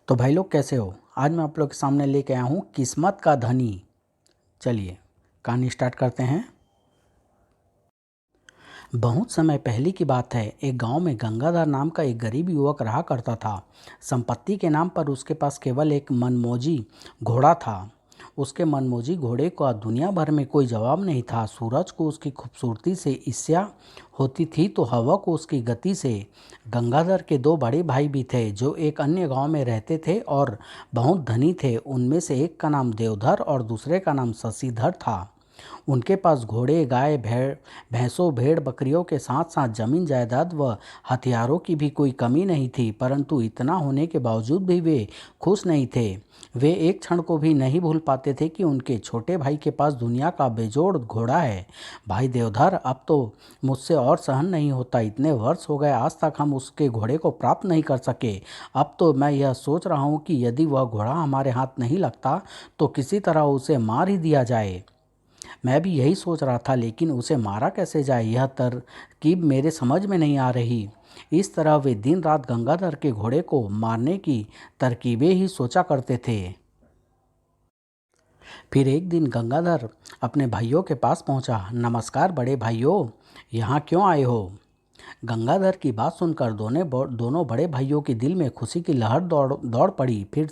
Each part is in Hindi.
तो भाई लोग कैसे हो। आज मैं आप लोग के सामने लेके आया हूँ किस्मत का धनी। चलिए कहानी स्टार्ट करते हैं। बहुत समय पहले की बात है। एक गांव में गंगाधर नाम का एक गरीब युवक रहा करता था। संपत्ति के नाम पर उसके पास केवल एक मनमोजी घोड़ा था। उसके मनमोजी घोड़े का दुनिया भर में कोई जवाब नहीं था। सूरज को उसकी खूबसूरती से ईर्ष्या होती थी तो हवा को उसकी गति से। गंगाधर के दो बड़े भाई भी थे जो एक अन्य गांव में रहते थे और बहुत धनी थे। उनमें से एक का नाम देवधर और दूसरे का नाम शशिधर था। उनके पास घोड़े, गाय, भैंसों, भेड़ बकरियों के साथ साथ जमीन जायदाद व हथियारों की भी कोई कमी नहीं थी। परंतु इतना होने के बावजूद भी वे खुश नहीं थे। वे एक क्षण को भी नहीं भूल पाते थे कि उनके छोटे भाई के पास दुनिया का बेजोड़ घोड़ा है। भाई देवधर, अब तो मुझसे और सहन नहीं होता। इतने वर्ष हो गए आज तक हम उसके घोड़े को प्राप्त नहीं कर सके। अब तो मैं यह सोच रहा हूँ कि यदि वह घोड़ा हमारे हाथ नहीं लगता तो किसी तरह उसे मार ही दिया जाए। मैं भी यही सोच रहा था, लेकिन उसे मारा कैसे जाए यह तरकीब मेरे समझ में नहीं आ रही। इस तरह वे दिन रात गंगाधर के घोड़े को मारने की तरकीबें ही सोचा करते थे। फिर एक दिन गंगाधर अपने भाइयों के पास पहुंचा। नमस्कार बड़े भाइयों, यहाँ क्यों आए हो? गंगाधर की बात सुनकर दोनों बड़े भाइयों के दिल में खुशी की लहर दौड़ दौड़ पड़ी। फिर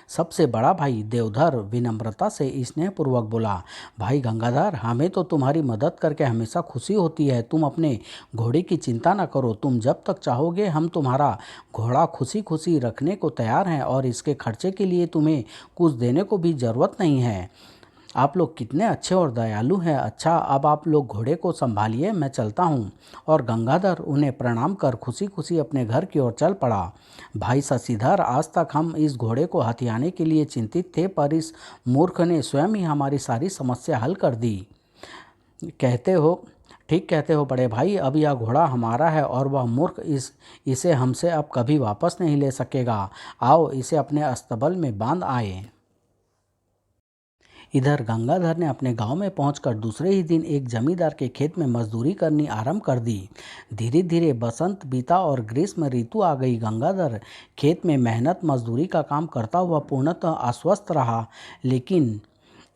सबसे बड़ा भाई देवधर विनम्रता से स्नेहपूर्वक बोला, भाई गंगाधर, हमें तो तुम्हारी मदद करके हमेशा खुशी होती है। तुम अपने घोड़े की चिंता न करो। तुम जब तक चाहोगे हम तुम्हारा घोड़ा खुशी खुशी रखने को तैयार हैं और इसके खर्चे के लिए तुम्हें कुछ देने को भी ज़रूरत नहीं है। आप लोग कितने अच्छे और दयालु हैं। अच्छा, अब आप लोग घोड़े को संभालिए, मैं चलता हूँ। और गंगाधर उन्हें प्रणाम कर खुशी खुशी अपने घर की ओर चल पड़ा। भाई शशिधर, आज तक हम इस घोड़े को हथियाने के लिए चिंतित थे, पर इस मूर्ख ने स्वयं ही हमारी सारी समस्या हल कर दी। कहते हो ठीक कहते हो बड़े भाई, अब यह घोड़ा हमारा है और वह मूर्ख इसे हमसे अब कभी वापस नहीं ले सकेगा। आओ इसे अपने अस्तबल में बांध आए। इधर गंगाधर ने अपने गांव में पहुंचकर दूसरे ही दिन एक जमींदार के खेत में मजदूरी करनी आरंभ कर दी। धीरे धीरे बसंत बीता और ग्रीष्म ऋतु आ गई। गंगाधर खेत में मेहनत मजदूरी का काम करता हुआ पूर्णतः आश्वस्त रहा। लेकिन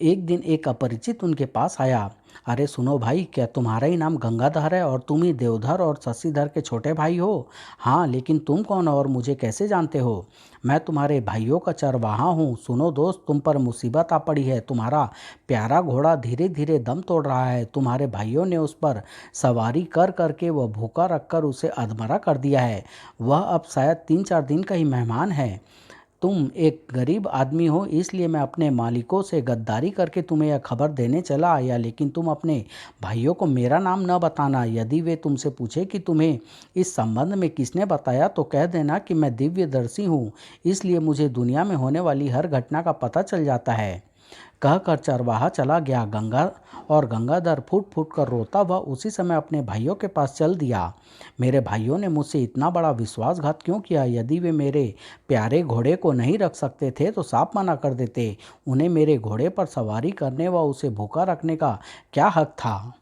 एक दिन एक अपरिचित उनके पास आया। अरे सुनो भाई, क्या तुम्हारा ही नाम गंगाधर है और तुम ही देवधर और शशिधर के छोटे भाई हो? हाँ, लेकिन तुम कौन हो और मुझे कैसे जानते हो? मैं तुम्हारे भाइयों का चरवाहा हूँ। सुनो दोस्त, तुम पर मुसीबत आ पड़ी है। तुम्हारा प्यारा घोड़ा धीरे धीरे दम तोड़ रहा है। तुम्हारे भाइयों ने उस पर सवारी कर करके वह भूखा रखकर उसे अधमरा कर दिया है। वह अब शायद 3-4 दिन का ही मेहमान है। तुम एक गरीब आदमी हो, इसलिए मैं अपने मालिकों से गद्दारी करके तुम्हें यह खबर देने चला आया। लेकिन तुम अपने भाइयों को मेरा नाम न बताना। यदि वे तुमसे पूछे कि तुम्हें इस संबंध में किसने बताया तो कह देना कि मैं दिव्यदर्शी हूँ, इसलिए मुझे दुनिया में होने वाली हर घटना का पता चल जाता है। कहकर चरवाहा चला गया। गंगाधर फूट फूट कर रोता हुआ उसी समय अपने भाइयों के पास चल दिया। मेरे भाइयों ने मुझसे इतना बड़ा विश्वासघात क्यों किया? यदि वे मेरे प्यारे घोड़े को नहीं रख सकते थे तो साफ मना कर देते। उन्हें मेरे घोड़े पर सवारी करने व उसे भूखा रखने का क्या हक था?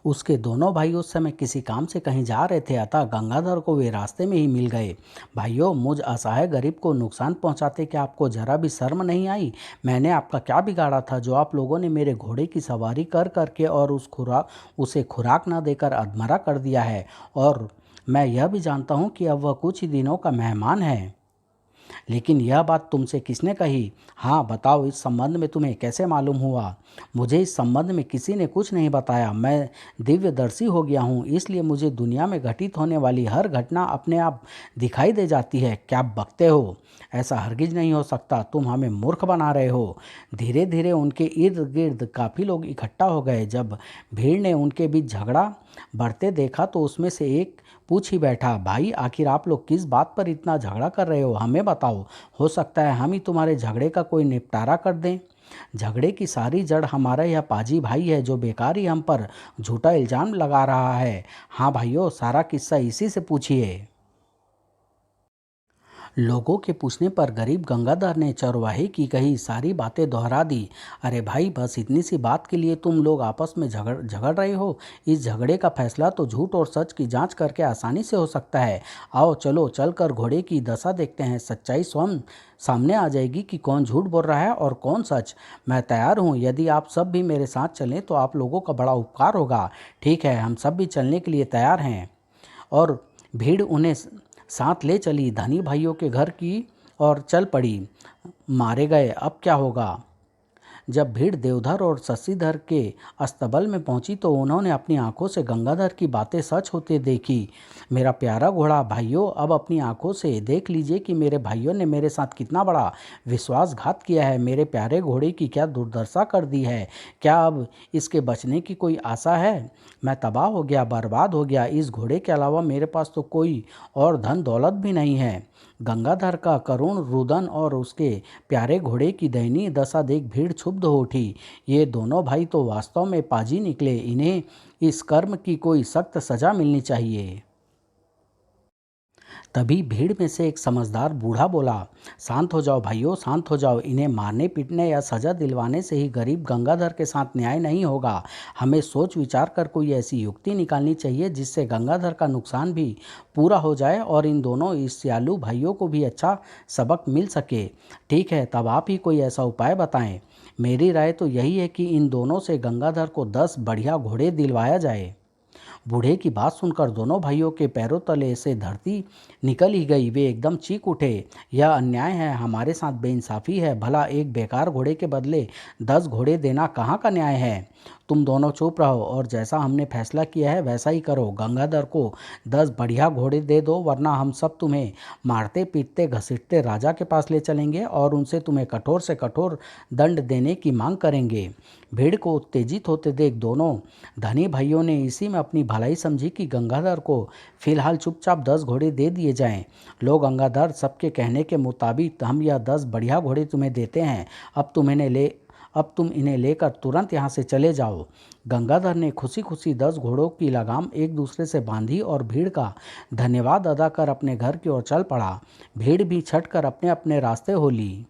उसके दोनों भाई उस समय किसी काम से कहीं जा रहे थे, अतः गंगाधर को वे रास्ते में ही मिल गए। भाइयों, मुझ असहाय गरीब को नुकसान पहुंचाते क्या आपको जरा भी शर्म नहीं आई? मैंने आपका क्या बिगाड़ा था जो आप लोगों ने मेरे घोड़े की सवारी कर करके और उसे खुराक न देकर अधमरा कर दिया है? और मैं यह भी जानता हूँ कि अब वह कुछ ही दिनों का मेहमान है। लेकिन यह बात तुमसे किसने कही? हाँ बताओ, इस संबंध में तुम्हें कैसे मालूम हुआ? मुझे इस संबंध में किसी ने कुछ नहीं बताया। मैं दिव्यदर्शी हो गया हूँ, इसलिए मुझे दुनिया में घटित होने वाली हर घटना अपने आप दिखाई दे जाती है। क्या बकते हो? ऐसा हरगिज नहीं हो सकता। तुम हमें मूर्ख बना रहे हो। धीरे धीरे उनके इर्द गिर्द काफ़ी लोग इकट्ठा हो गए। जब भीड़ ने उनके बीच झगड़ा बढ़ते देखा तो उसमें से एक पूछ ही बैठा, भाई आखिर आप लोग किस बात पर इतना झगड़ा कर रहे हो? हमें बताओ, हो सकता है हम ही तुम्हारे झगड़े का कोई निपटारा कर दें। झगड़े की सारी जड़ हमारा यह पाजी भाई है जो बेकार ही हम पर झूठा इल्जाम लगा रहा है। हाँ भाइयों, सारा किस्सा इसी से पूछिए। लोगों के पूछने पर गरीब गंगाधर ने चरवाहे की कही सारी बातें दोहरा दी। अरे भाई, बस इतनी सी बात के लिए तुम लोग आपस में झगड़ झगड़ रहे हो? इस झगड़े का फैसला तो झूठ और सच की जांच करके आसानी से हो सकता है। आओ चलो चलकर घोड़े की दशा देखते हैं। सच्चाई स्वयं सामने आ जाएगी कि कौन झूठ बोल रहा है और कौन सच। मैं तैयार हूँ, यदि आप सब भी मेरे साथ चलें तो आप लोगों का बड़ा उपकार होगा। ठीक है, हम सब भी चलने के लिए तैयार हैं। और भीड़ उन्हें साथ ले चली धनी भाइयों के घर की और चल पड़ी। मारे गए, अब क्या होगा? जब भीड़ देवधर और शशिधर के अस्तबल में पहुंची तो उन्होंने अपनी आंखों से गंगाधर की बातें सच होते देखी। मेरा प्यारा घोड़ा भाइयों, अब अपनी आंखों से देख लीजिए कि मेरे भाइयों ने मेरे साथ कितना बड़ा विश्वासघात किया है। मेरे प्यारे घोड़े की क्या दुर्दशा कर दी है। क्या अब इसके बचने की कोई आशा है? मैं तबाह हो गया, बर्बाद हो गया। इस घोड़े के अलावा मेरे पास तो कोई और धन दौलत भी नहीं है। गंगाधर का करुण रुदन और उसके प्यारे घोड़े की दयनीय दशा देख भीड़ क्षुब्ध हो उठी। ये दोनों भाई तो वास्तव में पाजी निकले। इन्हें इस कर्म की कोई सख्त सजा मिलनी चाहिए। तभी भीड़ में से एक समझदार बूढ़ा बोला, शांत हो जाओ भाइयों, शांत हो जाओ। इन्हें मारने पीटने या सजा दिलवाने से ही गरीब गंगाधर के साथ न्याय नहीं होगा। हमें सोच विचार कर कोई ऐसी युक्ति निकालनी चाहिए जिससे गंगाधर का नुकसान भी पूरा हो जाए और इन दोनों ईर्ष्यालु भाइयों को भी अच्छा सबक मिल सके। ठीक है, तब आप ही कोई ऐसा उपाय बताएं। मेरी राय तो यही है कि इन दोनों से गंगाधर को 10 बढ़िया घोड़े दिलवाया जाए। बूढ़े की बात सुनकर दोनों भाइयों के पैरों तले से धरती निकल ही गई। वे एकदम चीख उठे, यह अन्याय है, हमारे साथ बेइंसाफी है। भला एक बेकार घोड़े के बदले 10 घोड़े देना कहाँ का न्याय है? तुम दोनों चुप रहो और जैसा हमने फैसला किया है वैसा ही करो। गंगाधर को 10 बढ़िया घोड़े दे दो, वरना हम सब तुम्हें मारते पीटते घसीटते राजा के पास ले चलेंगे और उनसे तुम्हें कठोर से कठोर दंड देने की मांग करेंगे। भीड़ को उत्तेजित होते देख दोनों धनी भाइयों ने इसी में अपनी भलाई समझी कि गंगाधर को फिलहाल चुपचाप 10 घोड़े दे दिए जाएं। लो गंगाधर, सबके कहने के मुताबिक हम यह 10 बढ़िया घोड़े तुम्हें देते हैं। अब तुम इन्हें लेकर तुरंत यहाँ से चले जाओ। गंगाधर ने खुशी खुशी 10 घोड़ों की लगाम एक दूसरे से बांधी और भीड़ का धन्यवाद अदा कर अपने घर की ओर चल पड़ा। भीड़ भी छट कर अपने अपने रास्ते हो ली।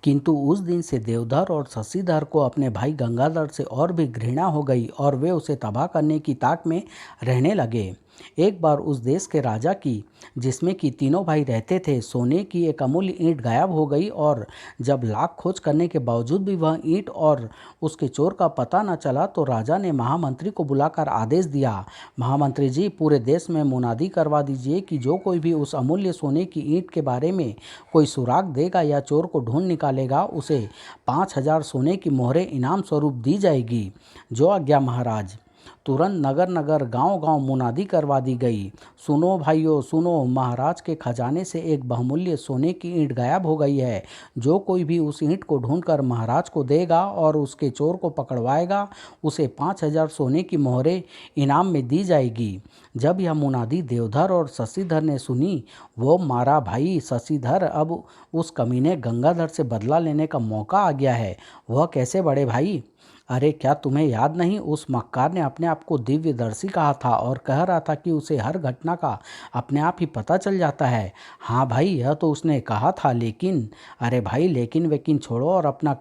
किंतु उस दिन से देवधर और शशिधर को अपने भाई गंगाधर से और भी घृणा हो गई और वे उसे तबाह करने की ताक में रहने लगे। एक बार उस देश के राजा की, जिसमें कि तीनों भाई रहते थे, सोने की एक अमूल्य ईंट गायब हो गई और जब लाख खोज करने के बावजूद भी वह ईंट और उसके चोर का पता न चला तो राजा ने महामंत्री को बुलाकर आदेश दिया, महामंत्री जी, पूरे देश में मुनादी करवा दीजिए कि जो कोई भी उस अमूल्य सोने की ईंट के बारे में कोई सुराग देगा या चोर को ढूंढ निकालेगा, उसे 5,000 सोने की मोहरें इनाम स्वरूप दी जाएगी। जो आज्ञा महाराज। तुरंत नगर नगर गांव गांव मुनादी करवा दी गई। सुनो भाइयों सुनो, महाराज के खजाने से एक बहुमूल्य सोने की ईंट गायब हो गई है। जो कोई भी उस ईंट को ढूंढकर महाराज को देगा और उसके चोर को पकड़वाएगा, उसे 5,000 सोने की मोहरें इनाम में दी जाएगी। जब यह मुनादी देवधर और शशिधर ने सुनी, वो मारा भाई शशिधर, अब उस कमीने गंगाधर से बदला लेने का मौका आ गया है। वह कैसे बड़े भाई? अरे क्या तुम्हें याद नहीं, उस मक्कार ने अपने आप को दिव्यदर्शी कहा था और कह रहा था कि उसे हर घटना का अपने आप ही पता चल जाता है। हाँ भाई, यह तो उसने कहा था, लेकिन अरे भाई, लेकिन वेकिन छोड़ो और अपना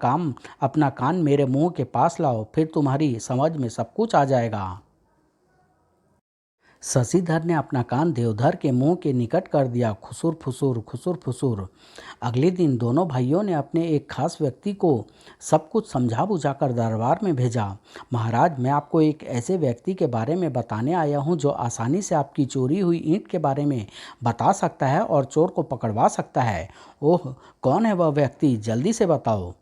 कान मेरे मुंह के पास लाओ, फिर तुम्हारी समझ में सब कुछ आ जाएगा। शशिधर ने अपना कान देवधर के मुंह के निकट कर दिया। खुसुर फुसुर खुसुर फुसुर। अगले दिन दोनों भाइयों ने अपने एक खास व्यक्ति को सब कुछ समझा बुझाकर दरबार में भेजा। महाराज, मैं आपको एक ऐसे व्यक्ति के बारे में बताने आया हूँ जो आसानी से आपकी चोरी हुई ईंट के बारे में बता सकता है और चोर को पकड़वा सकता है। ओह, कौन है वह व्यक्ति? जल्दी से बताओ।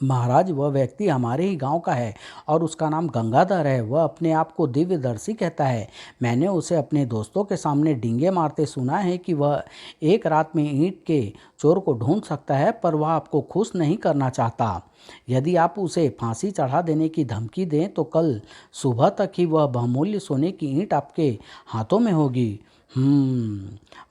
महाराज, वह व्यक्ति हमारे ही गांव का है और उसका नाम गंगाधर है। वह अपने आप को दिव्यदर्शी कहता है। मैंने उसे अपने दोस्तों के सामने डींगे मारते सुना है कि वह एक रात में ईंट के चोर को ढूंढ सकता है, पर वह आपको खुश नहीं करना चाहता। यदि आप उसे फांसी चढ़ा देने की धमकी दें तो कल सुबह तक ही वह बहुमूल्य सोने की ईंट आपके हाथों में होगी।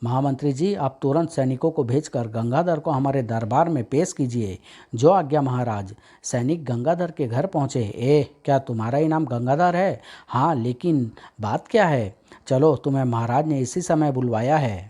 महामंत्री जी, आप तुरंत सैनिकों को भेजकर गंगाधर को हमारे दरबार में पेश कीजिए। जो आज्ञा महाराज। सैनिक गंगाधर के घर पहुँचे। क्या तुम्हारा ही नाम गंगाधर है? हाँ, लेकिन बात क्या है? चलो, तुम्हें महाराज ने इसी समय बुलवाया है।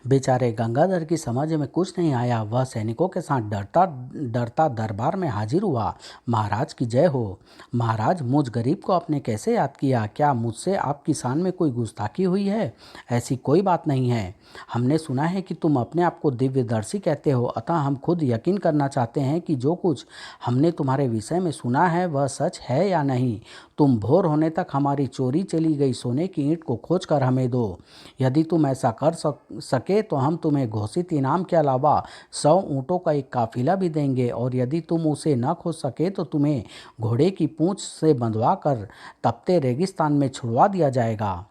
बेचारे गंगाधर की समझ में कुछ नहीं आया। वह सैनिकों के साथ डरता डरता दरबार में हाजिर हुआ। महाराज की जय हो। महाराज, मुझ गरीब को आपने कैसे याद किया? क्या मुझसे आपकी शान में कोई गुस्ताखी हुई है? ऐसी कोई बात नहीं है। हमने सुना है कि तुम अपने आप को दिव्यदर्शी कहते हो, अतः हम खुद यकीन करना चाहते हैं कि जो कुछ हमने तुम्हारे विषय में सुना है वह सच है या नहीं। तुम भोर होने तक हमारी चोरी चली गई सोने की ईंट को खोज कर हमें दो। यदि तुम ऐसा कर सके तो हम तुम्हें घोषित इनाम के अलावा 100 ऊँटों का एक काफिला भी देंगे, और यदि तुम उसे न खोज सके तो तुम्हें घोड़े की पूंछ से बंधवा कर तपते रेगिस्तान में छुड़वा दिया जाएगा।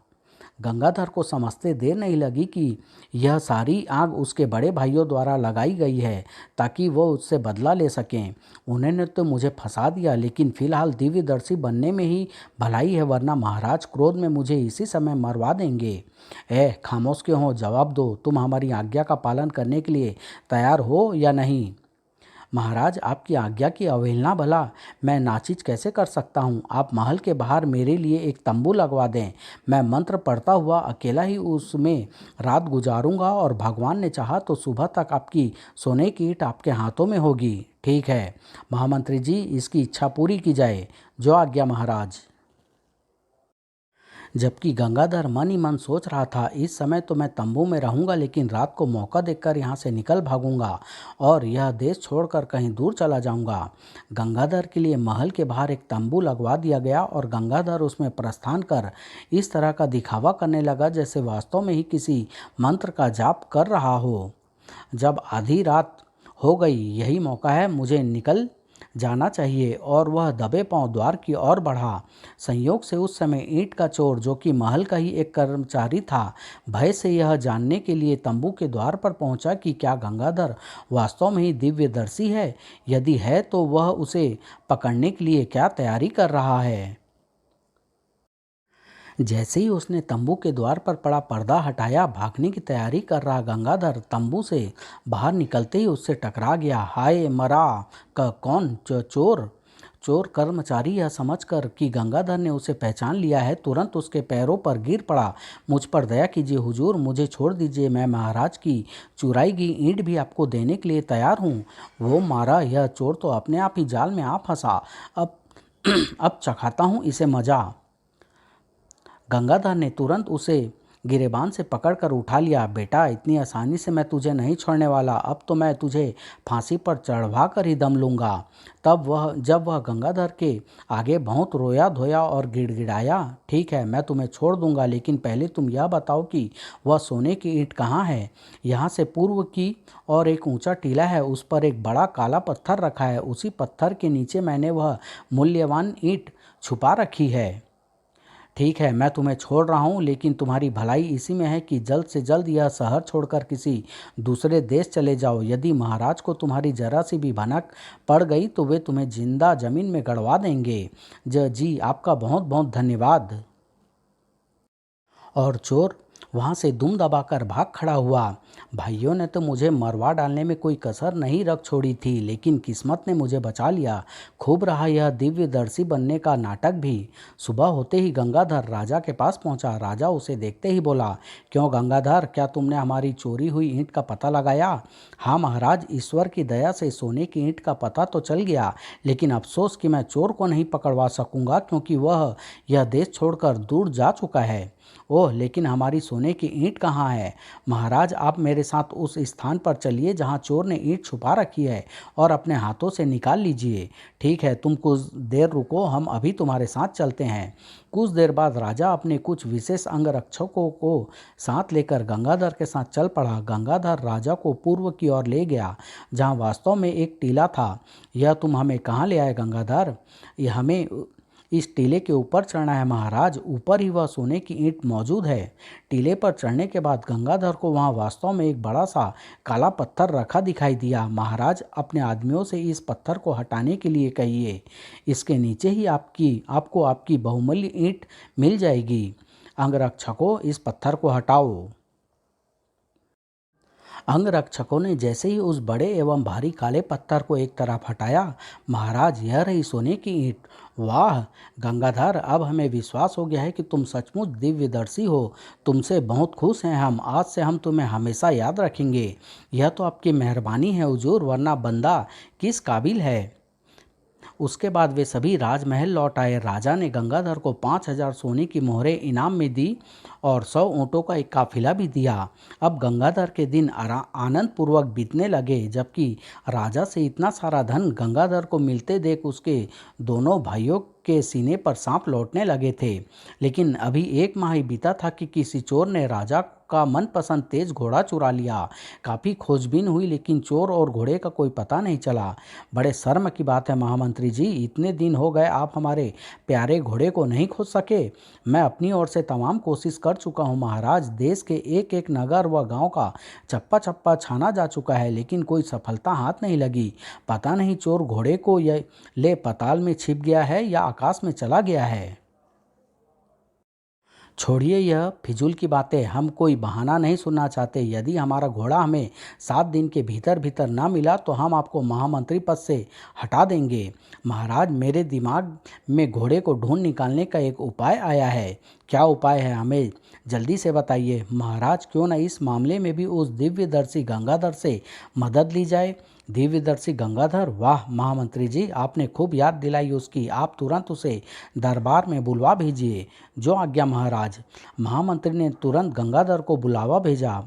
गंगाधर को समझते देर नहीं लगी कि यह सारी आग उसके बड़े भाइयों द्वारा लगाई गई है ताकि वो उससे बदला ले सकें। उन्होंने तो मुझे फंसा दिया, लेकिन फिलहाल दिव्यदर्शी बनने में ही भलाई है, वरना महाराज क्रोध में मुझे इसी समय मरवा देंगे। खामोश क्यों हो? जवाब दो, तुम हमारी आज्ञा का पालन करने के लिए तैयार हो या नहीं? महाराज, आपकी आज्ञा की अवहेलना भला मैं नाचिज कैसे कर सकता हूँ? आप महल के बाहर मेरे लिए एक तंबू लगवा दें। मैं मंत्र पढ़ता हुआ अकेला ही उसमें रात गुजारूंगा, और भगवान ने चाहा तो सुबह तक आपकी सोने की ईंट आपके हाथों में होगी। ठीक है महामंत्री जी, इसकी इच्छा पूरी की जाए। जो आज्ञा महाराज। जबकि गंगाधर मन ही मन सोच रहा था, इस समय तो मैं तंबू में रहूंगा, लेकिन रात को मौका देखकर यहाँ से निकल भागूंगा और यह देश छोड़कर कहीं दूर चला जाऊंगा। गंगाधर के लिए महल के बाहर एक तंबू लगवा दिया गया और गंगाधर उसमें प्रस्थान कर इस तरह का दिखावा करने लगा जैसे वास्तव में ही किसी मंत्र का जाप कर रहा हो। जब आधी रात हो गई, यही मौका है, मुझे निकल जाना चाहिए, और वह दबे पांव द्वार की ओर बढ़ा। संयोग से उस समय ईंट का चोर, जो कि महल का ही एक कर्मचारी था, भय से यह जानने के लिए तंबू के द्वार पर पहुंचा कि क्या गंगाधर वास्तव में ही दिव्यदर्शी है। यदि है तो वह उसे पकड़ने के लिए क्या तैयारी कर रहा है। जैसे ही उसने तंबू के द्वार पर पड़ा पर्दा हटाया, भागने की तैयारी कर रहा गंगाधर तंबू से बाहर निकलते ही उससे टकरा गया। हाय मरा का कौन? चोर। चोर कर्मचारी यह समझकर कि गंगाधर ने उसे पहचान लिया है, तुरंत उसके पैरों पर गिर पड़ा। मुझ पर दया कीजिए हुजूर, मुझे छोड़ दीजिए, मैं महाराज की चुराई गई ईंट भी आपको देने के लिए तैयार हूँ। वो मारा, यह चोर तो अपने आप ही जाल में आ फंसा। अब अब चखाता हूँ इसे मजा। गंगाधर ने तुरंत उसे गिरेबान से पकड़कर उठा लिया। बेटा, इतनी आसानी से मैं तुझे नहीं छोड़ने वाला। अब तो मैं तुझे फांसी पर चढ़वा कर ही दम लूँगा। जब वह गंगाधर के आगे बहुत रोया धोया और गिड़गिड़ाया। ठीक है, मैं तुम्हें छोड़ दूंगा, लेकिन पहले तुम यह बताओ कि वह सोने की ईंट कहाँ है। यहाँ से पूर्व की और एक ऊंचा टीला है, उस पर एक बड़ा काला पत्थर रखा है। उसी पत्थर के नीचे मैंने वह मूल्यवान ईंट छुपा रखी है। ठीक है, मैं तुम्हें छोड़ रहा हूँ, लेकिन तुम्हारी भलाई इसी में है कि जल्द से जल्द यह शहर छोड़कर किसी दूसरे देश चले जाओ। यदि महाराज को तुम्हारी जरा सी भी भनक पड़ गई तो वे तुम्हें जिंदा जमीन में गड़वा देंगे। जी, आपका बहुत बहुत धन्यवाद। और चोर वहां से दुम दबाकर भाग खड़ा हुआ। भाइयों ने तो मुझे मरवा डालने में कोई कसर नहीं रख छोड़ी थी, लेकिन किस्मत ने मुझे बचा लिया। खूब रहा यह दिव्यदर्शी बनने का नाटक भी। सुबह होते ही गंगाधर राजा के पास पहुंचा। राजा उसे देखते ही बोला, क्यों गंगाधर, क्या तुमने हमारी चोरी हुई ईंट का पता लगाया? हाँ महाराज, ईश्वर की दया से सोने की ईंट का पता तो चल गया, लेकिन अफसोस कि मैं चोर को नहीं पकड़वा सकूंगा, क्योंकि वह यह देश छोड़कर दूर जा चुका है। ओह, लेकिन हमारी सोने की ईंट कहाँ है? महाराज, आप मेरे साथ उस स्थान पर चलिए जहाँ चोर ने ईंट छुपा रखी है, और अपने हाथों से निकाल लीजिए। ठीक है, तुम कुछ देर रुको, हम अभी तुम्हारे साथ चलते हैं। कुछ देर बाद राजा अपने कुछ विशेष अंगरक्षकों को साथ लेकर गंगाधर के साथ चल पड़ा। गंगाधर राजा को पूर्व की ओर ले गया, जहाँ वास्तव में एक टीला था। यह तुम हमें कहाँ ले आए गंगाधर? यह हमें इस टीले के ऊपर चढ़ना है महाराज। ऊपर ही वह सोने की ईंट मौजूद है। टीले पर चढ़ने के बाद गंगाधर को वहां वास्तव में एक बड़ा सा काला पत्थर रखा दिखाई दिया। महाराज, अपने आदमियों से इस पत्थर को हटाने के लिए कहिए। इसके नीचे ही आपको आपकी बहुमूल्य ईंट मिल जाएगी। अंगरक्षकों, इस पत्थर को हटाओ। अंगरक्षकों ने जैसे ही उस बड़े एवं भारी काले पत्थर को एक तरफ हटाया, महाराज, यह रही सोने की ईंट। वाह गंगाधर, अब हमें विश्वास हो गया है कि तुम सचमुच दिव्यदर्शी हो। तुमसे बहुत खुश हैं हम। आज से हम तुम्हें हमेशा याद रखेंगे। यह तो आपकी मेहरबानी है हुजूर, वरना बंदा किस काबिल है। उसके बाद वे सभी राजमहल लौट आए। राजा ने गंगाधर को 5,000 सोने की मोहरें इनाम में दी और 100 ऊँटों का एक काफिला भी दिया। अब गंगाधर के दिन आनंद पूर्वक बीतने लगे, जबकि राजा से इतना सारा धन गंगाधर को मिलते देख उसके दोनों भाइयों के सीने पर सांप लौटने लगे थे। लेकिन अभी 1 माह ही बीता था कि किसी चोर ने राजा का मनपसंद तेज घोड़ा चुरा लिया। काफ़ी खोजबीन हुई, लेकिन चोर और घोड़े का कोई पता नहीं चला। बड़े शर्म की बात है महामंत्री जी, इतने दिन हो गए आप हमारे प्यारे घोड़े को नहीं खोज सके। मैं अपनी ओर से तमाम कोशिश कर चुका हूँ महाराज। देश के एक एक नगर व गांव का चप्पा चप्पा छाना जा चुका है, लेकिन कोई सफलता हाथ नहीं लगी। पता नहीं चोर घोड़े को ये ले पाताल में छिप गया है या आकाश में चला गया है। छोड़िए यह फिजूल की बातें, हम कोई बहाना नहीं सुनना चाहते। यदि हमारा घोड़ा हमें 7 दिन के भीतर भीतर ना मिला तो हम आपको महामंत्री पद से हटा देंगे। महाराज, मेरे दिमाग में घोड़े को ढूंढ निकालने का एक उपाय आया है। क्या उपाय है, हमें जल्दी से बताइए। महाराज, क्यों न इस मामले में भी उस दिव्यदर्शी गंगाधर से मदद ली जाए। दिव्यदर्शी गंगाधर, वाह महामंत्री जी, आपने खूब याद दिलाई उसकी। आप तुरंत उसे दरबार में बुलवा भेजिए। जो आज्ञा महाराज। महामंत्री ने तुरंत गंगाधर को बुलावा भेजा।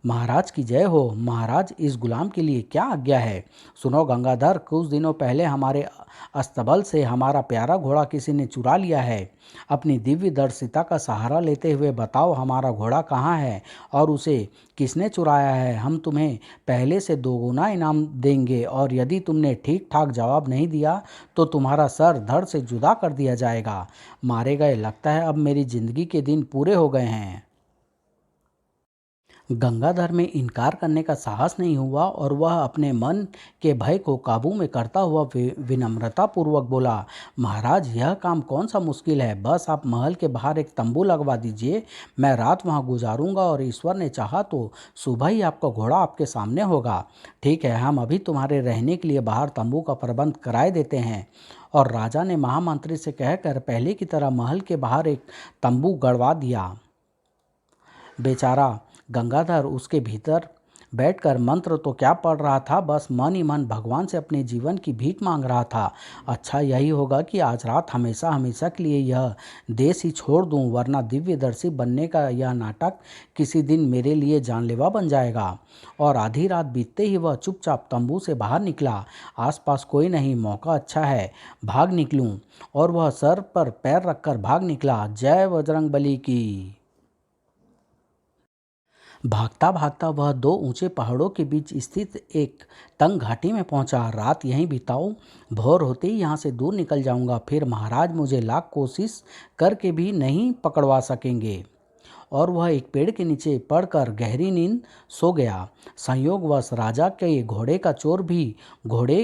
महाराज की जय हो। महाराज, इस गुलाम के लिए क्या आज्ञा है। सुनो गंगाधर, कुछ दिनों पहले हमारे अस्तबल से हमारा प्यारा घोड़ा किसी ने चुरा लिया है। अपनी दिव्य दर्शिता का सहारा लेते हुए बताओ हमारा घोड़ा कहाँ है और उसे किसने चुराया है। हम तुम्हें पहले से 2 गुना इनाम देंगे और यदि तुमने ठीक ठाक जवाब नहीं दिया तो तुम्हारा सर धड़ से जुदा कर दिया जाएगा। मारे गए, लगता है अब मेरी जिंदगी के दिन पूरे हो गए हैं। गंगाधर में इनकार करने का साहस नहीं हुआ और वह अपने मन के भय को काबू में करता हुआ विनम्रता पूर्वक बोला, महाराज, यह काम कौन सा मुश्किल है। बस आप महल के बाहर एक तंबू लगवा दीजिए। मैं रात वहां गुजारूंगा और ईश्वर ने चाहा तो सुबह ही आपका घोड़ा आपके सामने होगा। ठीक है, हम अभी तुम्हारे रहने के लिए बाहर तंबू का प्रबंध कराए देते हैं। और राजा ने महामंत्री से कहकर पहले की तरह महल के बाहर एक तंबू गड़वा दिया। बेचारा गंगाधर उसके भीतर बैठकर मंत्र तो क्या पढ़ रहा था, बस मन ही मन भगवान से अपने जीवन की भीख मांग रहा था। अच्छा यही होगा कि आज रात हमेशा हमेशा के लिए यह देश ही छोड़ दूं, वरना दिव्यदर्शी बनने का यह नाटक किसी दिन मेरे लिए जानलेवा बन जाएगा। और आधी रात बीतते ही वह चुपचाप तंबू से बाहर निकला। आसपास कोई नहीं, मौका अच्छा है, भाग निकलूं। और वह सर पर पैर रखकर भाग निकला। जय बजरंगबली की। भागता भागता वह 2 ऊंचे पहाड़ों के बीच स्थित एक तंग घाटी में पहुंचा। रात यहीं बिताऊं, भोर होते ही यहाँ से दूर निकल जाऊंगा, फिर महाराज मुझे लाख कोशिश करके भी नहीं पकड़वा सकेंगे। और वह एक पेड़ के नीचे पड़कर गहरी नींद सो गया। संयोगवश राजा के घोड़े का चोर भी घोड़े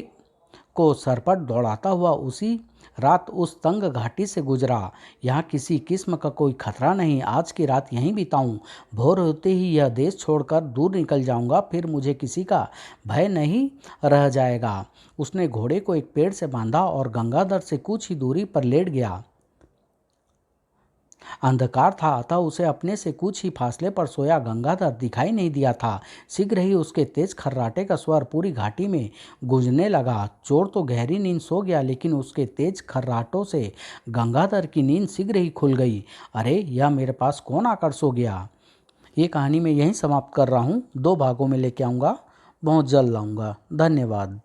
को सरपट दौड़ाता हुआ उसी रात उस तंग घाटी से गुजरा। यहाँ किसी किस्म का कोई खतरा नहीं। आज की रात यहीं बिताऊं, भोर होते ही यह देश छोड़कर दूर निकल जाऊंगा, फिर मुझे किसी का भय नहीं रह जाएगा। उसने घोड़े को एक पेड़ से बांधा और गंगाधर से कुछ ही दूरी पर लेट गया। अंधकार था, अतः उसे अपने से कुछ ही फासले पर सोया गंगाधर दिखाई नहीं दिया था। शीघ्र ही उसके तेज खर्राटे का स्वर पूरी घाटी में गूंजने लगा। चोर तो गहरी नींद सो गया, लेकिन उसके तेज खर्राटों से गंगाधर की नींद शीघ्र ही खुल गई। अरे, यह मेरे पास कौन आकर सो गया। ये कहानी मैं यहीं समाप्त कर रहा हूँ। 2 भागों में लेके आऊँगा, बहुत जल्द लाऊँगा। धन्यवाद।